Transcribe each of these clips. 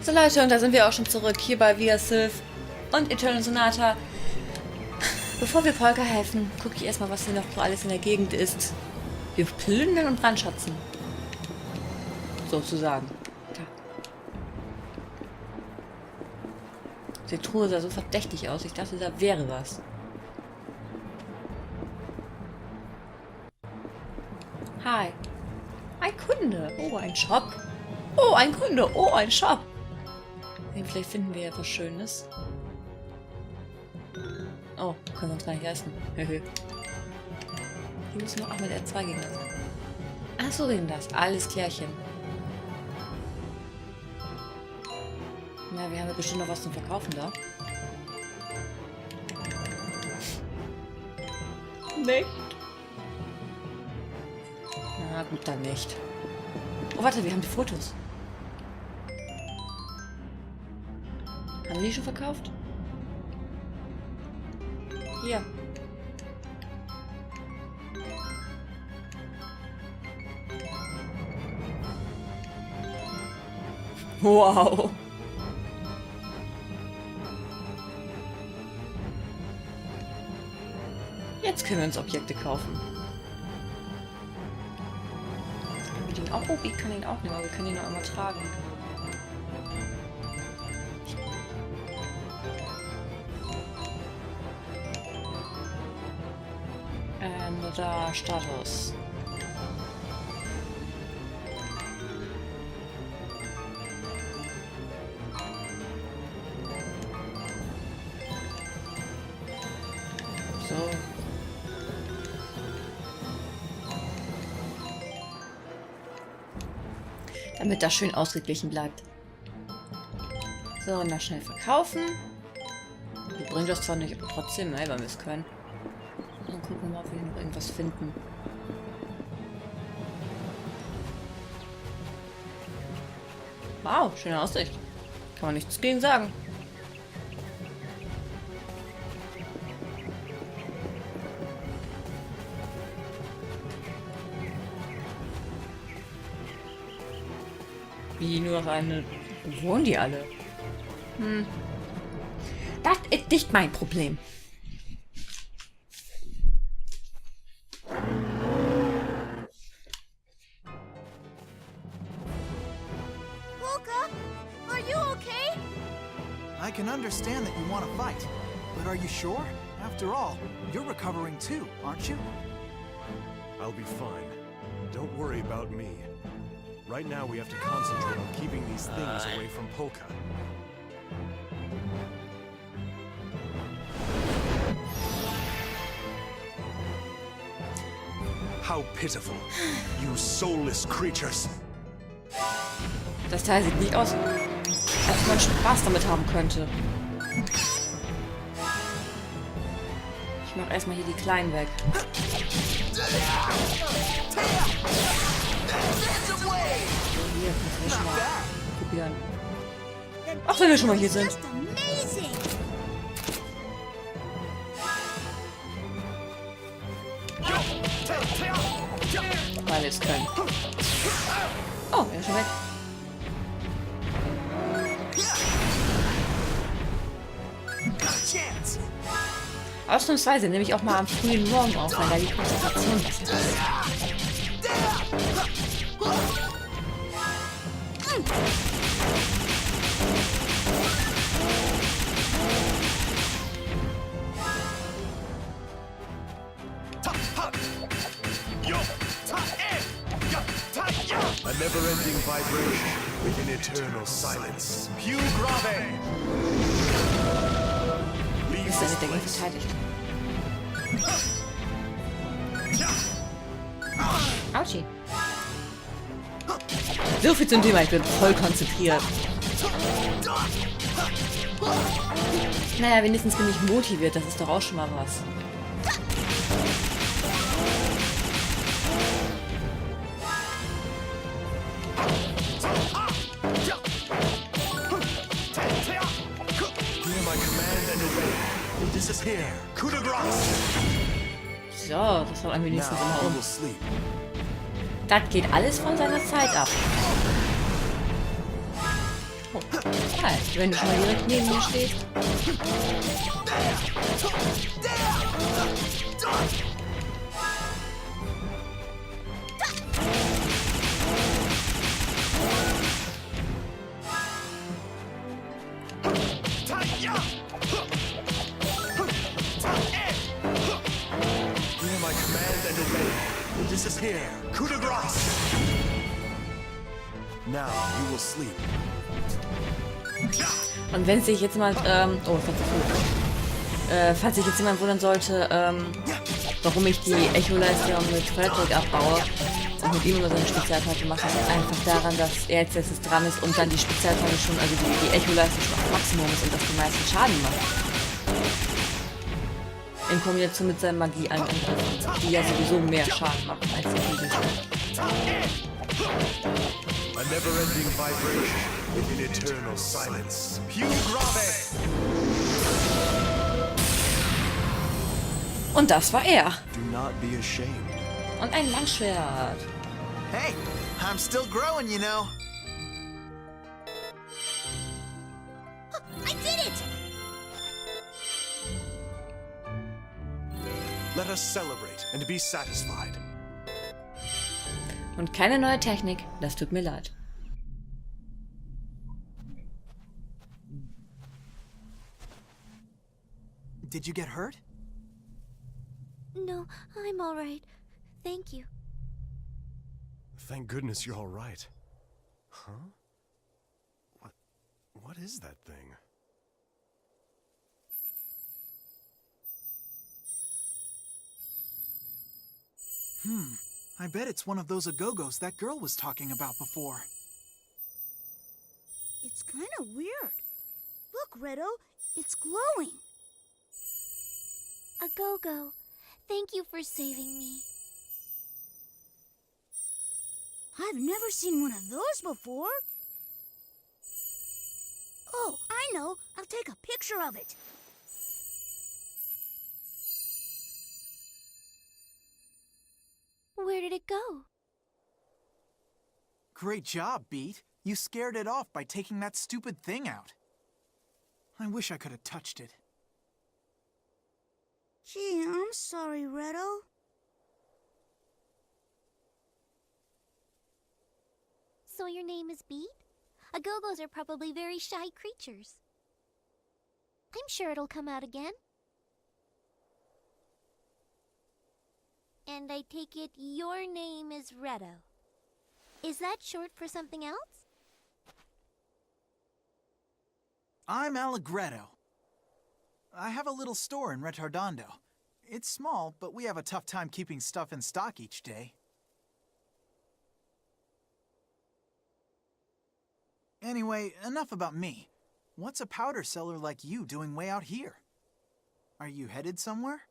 So Leute, und da sind wir auch schon zurück, hier bei Sylph und Eternal Sonata. Bevor wir Polka helfen, gucke ich erstmal, was hier noch so alles in der Gegend ist. Wir plündern und brandschatzen. Sozusagen. Da. Die Truhe sah so verdächtig aus, ich dachte, da wäre was. Hi. Ein Kunde. Oh, ein Shop. Oh, ein Kunde. Oh, ein Shop. Vielleicht finden wir ja was Schönes. Oh, können wir uns gar nicht leisten. Hier müssen wir auch mit R2 gegen das. Ach so, gegen das. Alles klärchen. Na, wir haben ja bestimmt noch was zum Verkaufen da. Nicht. Na gut, dann nicht. Oh, warte, wir haben die Fotos. Haben wir die schon verkauft? Hier. Wow. Jetzt können wir uns Objekte kaufen. Können wir den auch? Oh, ich kann ihn auch nehmen, aber wir können ihn noch einmal tragen. Da, Status. So. Damit das schön ausgeglichen bleibt. So, und das schnell verkaufen. Wir bringen das zwar nicht, aber trotzdem, weil wir es können. Dann gucken wir mal, ob wir noch irgendwas finden. Wow, schöne Aussicht. Kann man nichts gegen sagen. Wie nur noch eine... Wo wohnen die alle? Das ist nicht mein Problem. I can understand that you want to fight, but are you sure? After all, you're recovering too, aren't you? I'll be fine. Don't worry about me. Right now we have to concentrate on keeping these things away from Polka. How pitiful, you soulless creatures. Das Teil sieht nicht aus, als man Spaß damit haben könnte. Ich mach erstmal hier die Kleinen weg. So, hier, müssen wir schon mal probieren. Ach, wenn wir schon mal hier sind. Weil wir es können. Oh, er ist schon weg. Ausnahmsweise nehme ich auch mal am frühen Morgen auf, weil da die Konzentration besser ist. A never-ending vibration with an eternal silence. Grafen! Ist das dagegen verteidigt? Autschi. So viel zum Thema, ich bin voll konzentriert. Naja, wenigstens bin ich motiviert, das ist doch auch schon mal was. So, das war wenigstens immer um. Das geht alles von seiner Zeit ab. Oh, das heißt, wenn du schon mal direkt neben mir stehst. Hear my command and obey. Disappear. Coup de grace. Now you will sleep. Und wenn sich jetzt jemand, falls sich jetzt jemand wundern sollte, warum ich die Echo-Leiste mit Feuerzeug abbaue und mit ihm immer so eine Spezialattacke mache, ist einfach daran, dass er als letztes dran ist und dann die Spezialattacke schon, also die Echo-Leiste schon auf Maximum ist und das die meisten Schaden macht. In Kombination mit seinen Magie-Angriffen, die ja sowieso mehr Schaden machen als die physischen. A never-ending vibration within eternal silence. Hugh Grave! Und das war er. Do not be ashamed. Und ein Langschwert. Hey, I'm still growing, you know. I did it! Let us celebrate and be satisfied. Und keine neue Technik, das tut mir leid. Did you get hurt? No, I'm all right. Thank you. Thank goodness you're all right. Huh? What is that thing? I bet it's one of those agogos that girl was talking about before. It's kind of weird. Look, Redo, it's glowing. A go-go, thank you for saving me. I've never seen one of those before. Oh, I know. I'll take a picture of it. Where did it go? Great job, Beat. You scared it off by taking that stupid thing out. I wish I could have touched it. Gee, I'm sorry, Redo. So your name is Beat? Agogos are probably very shy creatures. I'm sure it'll come out again. And I take it your name is Redo. Is that short for something else? I'm Allegretto. I have a little store in Retardando. It's small, but we have a tough time keeping stuff in stock each day. Anyway, enough about me. What's a powder seller like you doing way out here? Are you headed somewhere?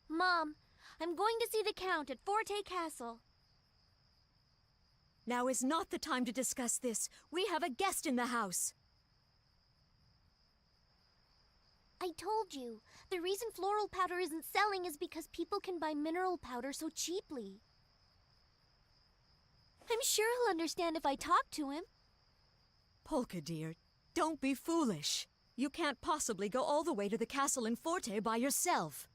Mom, I'm going to see the Count at Forte Castle. Now is not the time to discuss this. We have a guest in the house. I told you, the reason floral powder isn't selling is because people can buy mineral powder so cheaply. I'm sure he'll understand if I talk to him. Polka, dear, don't be foolish. You can't possibly go all the way to the castle in Forte by yourself.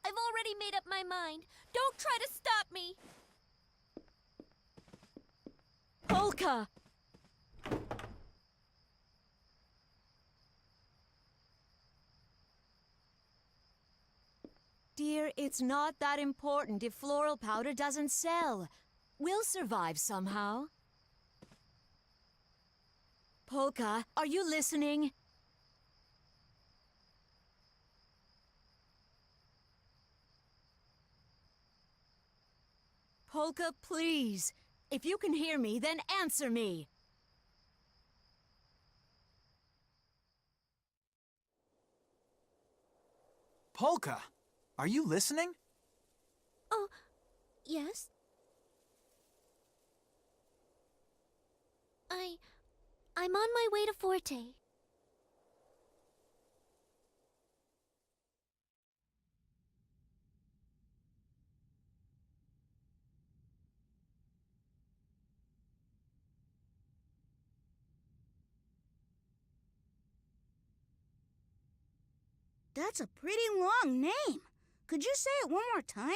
I've already made up my mind. Don't try to stop me. Polka! Dear, it's not that important if floral powder doesn't sell. We'll survive somehow. Polka, are you listening? Polka, please. If you can hear me, then answer me. Polka, are you listening? Oh, yes? I'm on my way to Forte. That's a pretty long name. Could you say it one more time?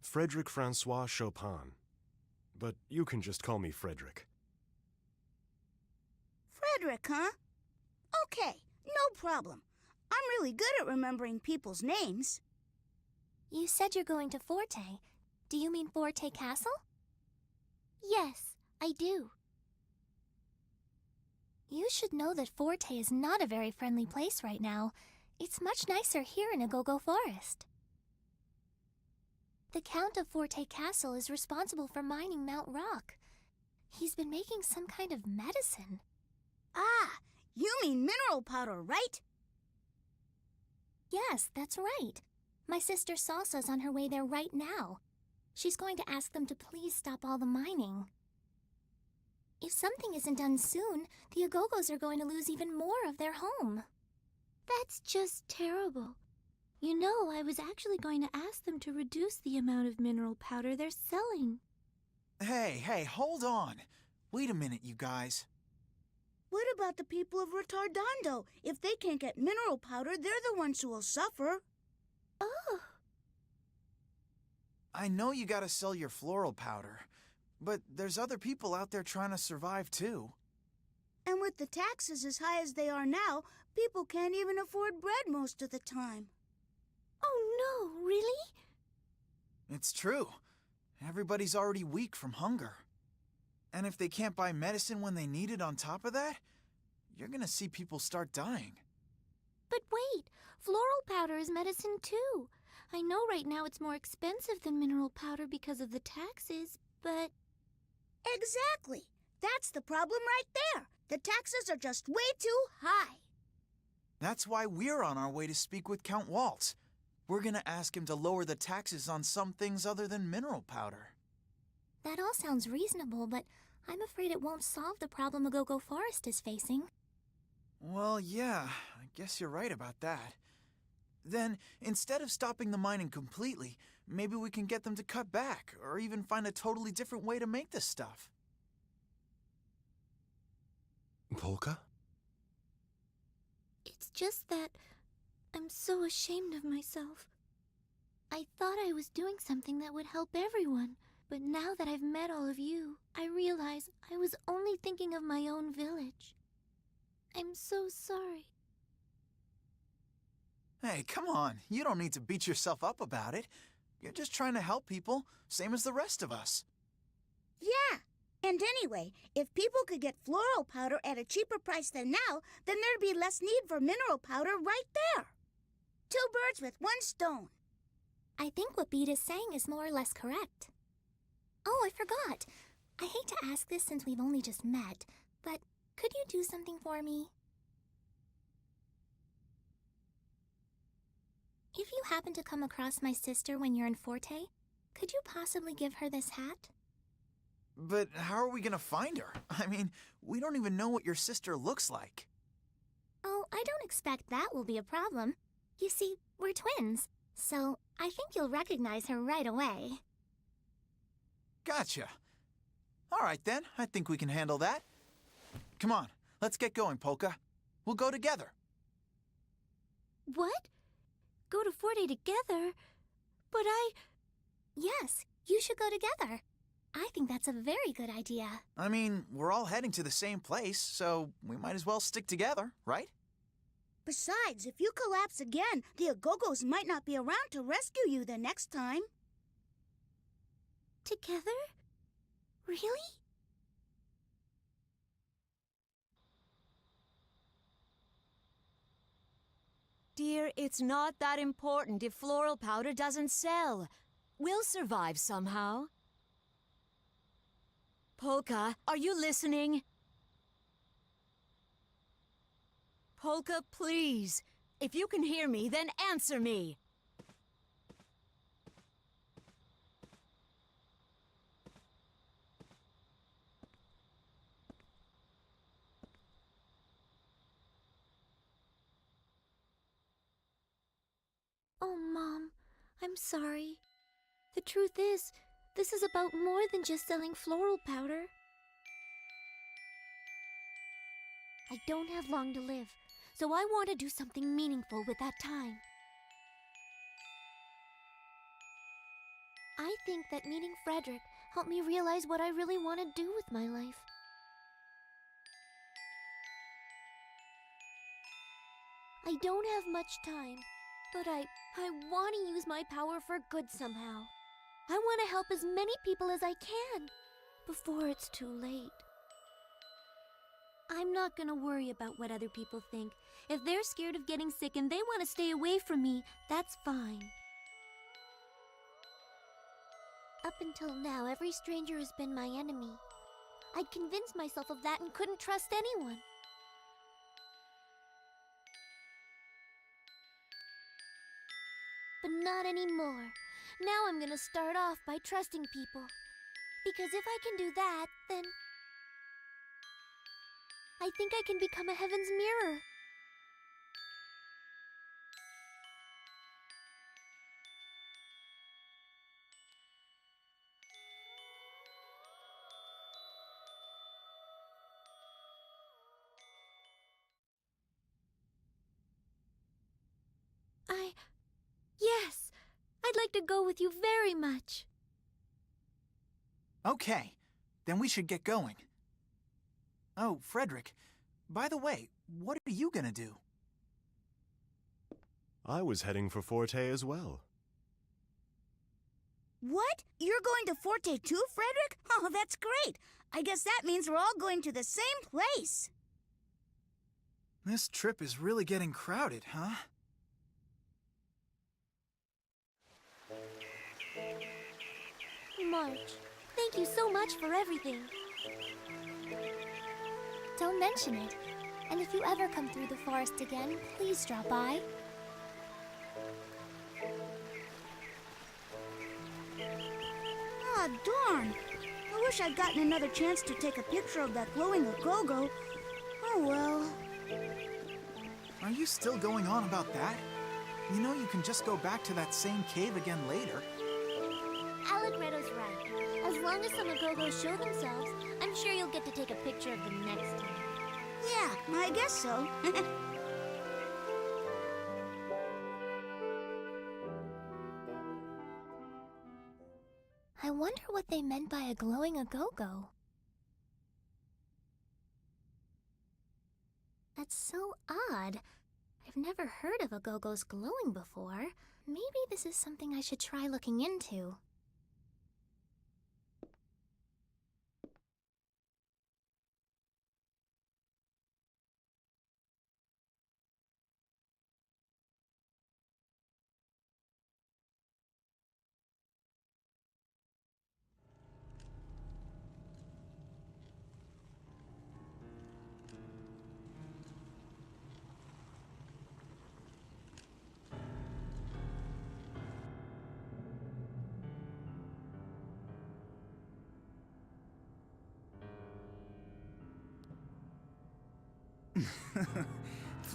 Frederick Francois Chopin. But you can just call me Frederick. Frederick, huh? Okay, no problem. I'm really good at remembering people's names. You said you're going to Forte. Do you mean Forte Castle? Yes, I do. You should know that Forte is not a very friendly place right now. It's much nicer here in Agogo Forest. The Count of Forte Castle is responsible for mining Mount Rock. He's been making some kind of medicine. Ah, you mean mineral powder, right? Yes, that's right. My sister Salsa's on her way there right now. She's going to ask them to please stop all the mining. If something isn't done soon, the Agogos are going to lose even more of their home. That's just terrible. You know, I was actually going to ask them to reduce the amount of mineral powder they're selling. Hey, hold on. Wait a minute, you guys. What about the people of Retardondo? If they can't get mineral powder, they're the ones who will suffer. Oh. I know you gotta sell your floral powder, but there's other people out there trying to survive too. And with the taxes as high as they are now, people can't even afford bread most of the time. Oh no, really? It's true. Everybody's already weak from hunger. And if they can't buy medicine when they need it on top of that, you're gonna see people start dying. But wait, floral powder is medicine too. I know right now it's more expensive than mineral powder because of the taxes, but... Exactly. That's the problem right there. The taxes are just way too high. That's why we're on our way to speak with Count Waltz. We're gonna ask him to lower the taxes on some things other than mineral powder. That all sounds reasonable, but I'm afraid it won't solve the problem Agogo Forest is facing. Well, yeah, I guess you're right about that. Then, instead of stopping the mining completely, maybe we can get them to cut back, or even find a totally different way to make this stuff. Polka? It's just that I'm so ashamed of myself. I thought I was doing something that would help everyone, but now that I've met all of you, I realize I was only thinking of my own village. I'm so sorry. Hey, come on. You don't need to beat yourself up about it. You're just trying to help people, same as the rest of us. Yeah. And anyway, if people could get floral powder at a cheaper price than now, then there'd be less need for mineral powder right there. 2 birds with 1 stone. I think what Beat is saying is more or less correct. Oh, I forgot. I hate to ask this since we've only just met, but could you do something for me? If you happen to come across my sister when you're in Forte, could you possibly give her this hat? But how are we gonna find her? I mean, we don't even know what your sister looks like. Oh, I don't expect that will be a problem. You see, we're twins, so I think you'll recognize her right away. Gotcha. All right then, I think we can handle that. Come on, let's get going, Polka. We'll go together. What? Go to Forte together? But Yes, you should go together. I think that's a very good idea. I mean, we're all heading to the same place, so we might as well stick together, right? Besides, if you collapse again, the Agogos might not be around to rescue you the next time. together? Really? Dear, it's not that important if floral powder doesn't sell. We'll survive somehow. Polka, are you listening? Polka, please. If you can hear me, then answer me. I'm sorry. The truth is, this is about more than just selling floral powder. I don't have long to live, so I want to do something meaningful with that time. I think that meeting Frederick helped me realize what I really want to do with my life. I don't have much time, but I want to use my power for good somehow. I want to help as many people as I can, before it's too late. I'm not gonna worry about what other people think. If they're scared of getting sick and they want to stay away from me, that's fine. Up until now, every stranger has been my enemy. I'd convinced myself of that and couldn't trust anyone. But not anymore. Now I'm gonna start off by trusting people. Because if I can do that, then I think I can become a heaven's mirror. Yes! I'd like to go with you very much. Okay, then we should get going. Oh, Frederick, by the way, what are you gonna do? I was heading for Forte as well. What? You're going to Forte too, Frederick? Oh, that's great. I guess that means we're all going to the same place. This trip is really getting crowded, huh? March, thank you so much for everything. Don't mention it. And if you ever come through the forest again, please drop by. Ah, darn. I wish I'd gotten another chance to take a picture of that glowing go-go. Oh, well. Are you still going on about that? You know you can just go back to that same cave again later. Allegretto's right. As long as some Agogos show themselves, I'm sure you'll get to take a picture of them next time. Yeah, I guess so. I wonder what they meant by a glowing Agogo. That's so odd. I've never heard of Agogos glowing before. Maybe this is something I should try looking into.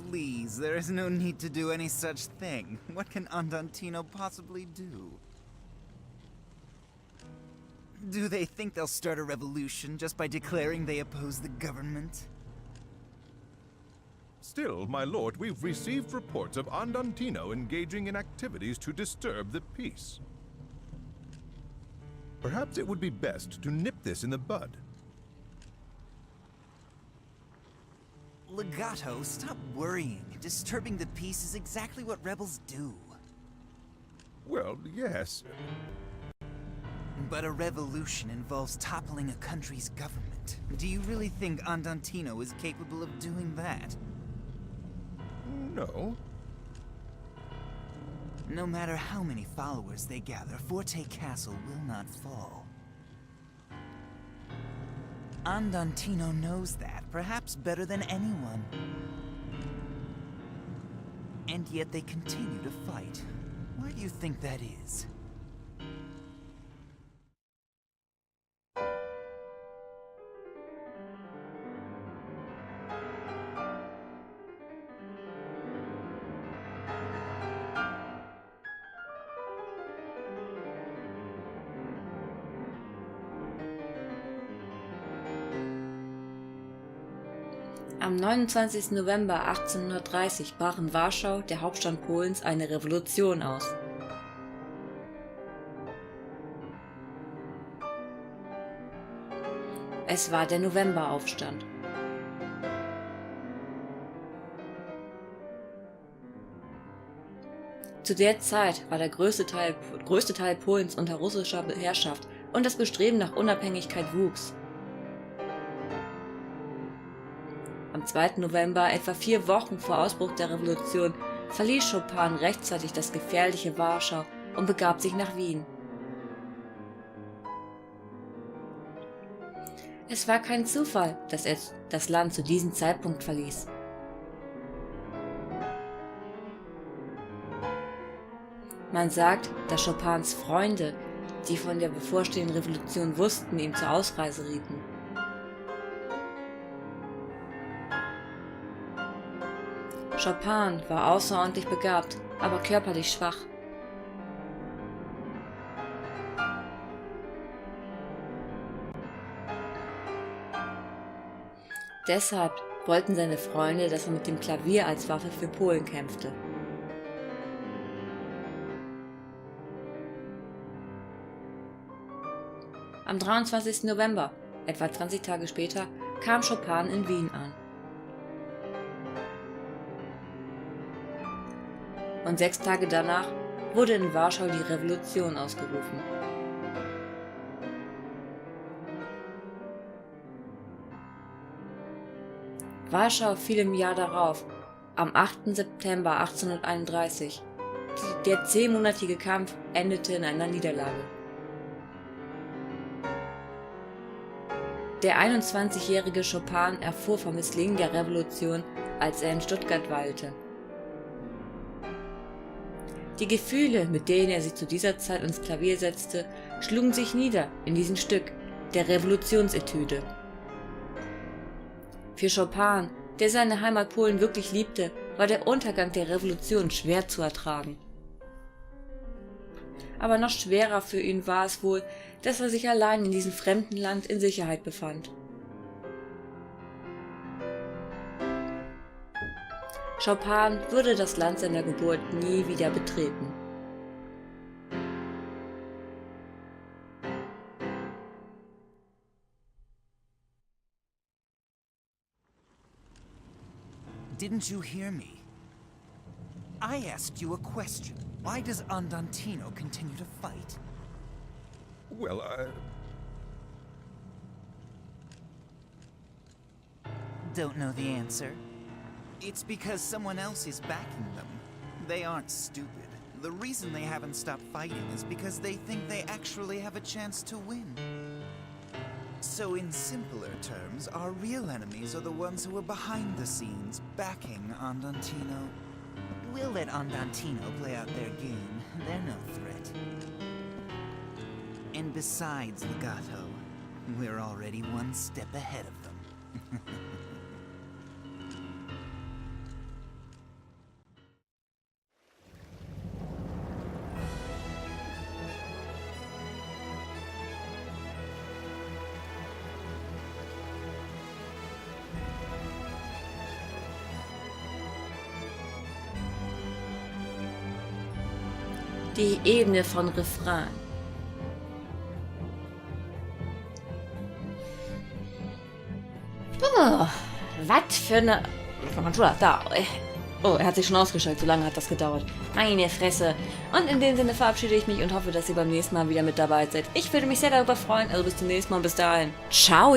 Please, there is no need to do any such thing. What can Andantino possibly do? Do they think they'll start a revolution just by declaring they oppose the government? Still, my lord, we've received reports of Andantino engaging in activities to disturb the peace. Perhaps it would be best to nip this in the bud. Legato, stop worrying. Disturbing the peace is exactly what rebels do. Well, yes. But a revolution involves toppling a country's government. Do you really think Andantino is capable of doing that? No. No matter how many followers they gather, Forte Castle will not fall. Andantino knows that, perhaps better than anyone. And yet they continue to fight. Why do you think that is? Am 29. November 1830 brach in Warschau, der Hauptstadt Polens, eine Revolution aus. Es war der Novemberaufstand. Zu der Zeit war der größte Teil Polens unter russischer Herrschaft und das Bestreben nach Unabhängigkeit wuchs. Am 2. November, etwa 4 Wochen vor Ausbruch der Revolution, verließ Chopin rechtzeitig das gefährliche Warschau und begab sich nach Wien. Es war kein Zufall, dass er das Land zu diesem Zeitpunkt verließ. Man sagt, dass Chopins Freunde, die von der bevorstehenden Revolution wussten, ihm zur Ausreise rieten. Chopin war außerordentlich begabt, aber körperlich schwach. Deshalb wollten seine Freunde, dass er mit dem Klavier als Waffe für Polen kämpfte. Am 23. November, etwa 20 Tage später, kam Chopin in Wien an. Und 6 Tage danach wurde in Warschau die Revolution ausgerufen. Warschau fiel im Jahr darauf, am 8. September 1831. Der 10-monatige Kampf endete in einer Niederlage. Der 21-jährige Chopin erfuhr vom Misslingen der Revolution, als er in Stuttgart weilte. Die Gefühle, mit denen er sich zu dieser Zeit ans Klavier setzte, schlugen sich nieder in diesem Stück, der Revolutionsetüde. Für Chopin, der seine Heimat Polen wirklich liebte, war der Untergang der Revolution schwer zu ertragen. Aber noch schwerer für ihn war es wohl, dass er sich allein in diesem fremden Land in Sicherheit befand. Chopin würde das Land seiner Geburt nie wieder betreten. Didn't you hear me? I asked you a question. Why does Andantino continue to fight? Well, Don't know the answer? It's because someone else is backing them. They aren't stupid. The reason they haven't stopped fighting is because they think they actually have a chance to win. So in simpler terms, our real enemies are the ones who are behind the scenes, backing Andantino. We'll let Andantino play out their game. They're no threat. And besides, Legato, we're already one step ahead of them. Die Ebene von Refrain. Oh, was für eine... Da. Oh, er hat sich schon ausgeschaltet. So lange hat das gedauert. Meine Fresse. Und in dem Sinne verabschiede ich mich und hoffe, dass ihr beim nächsten Mal wieder mit dabei seid. Ich würde mich sehr darüber freuen. Also bis zum nächsten Mal und bis dahin. Ciao!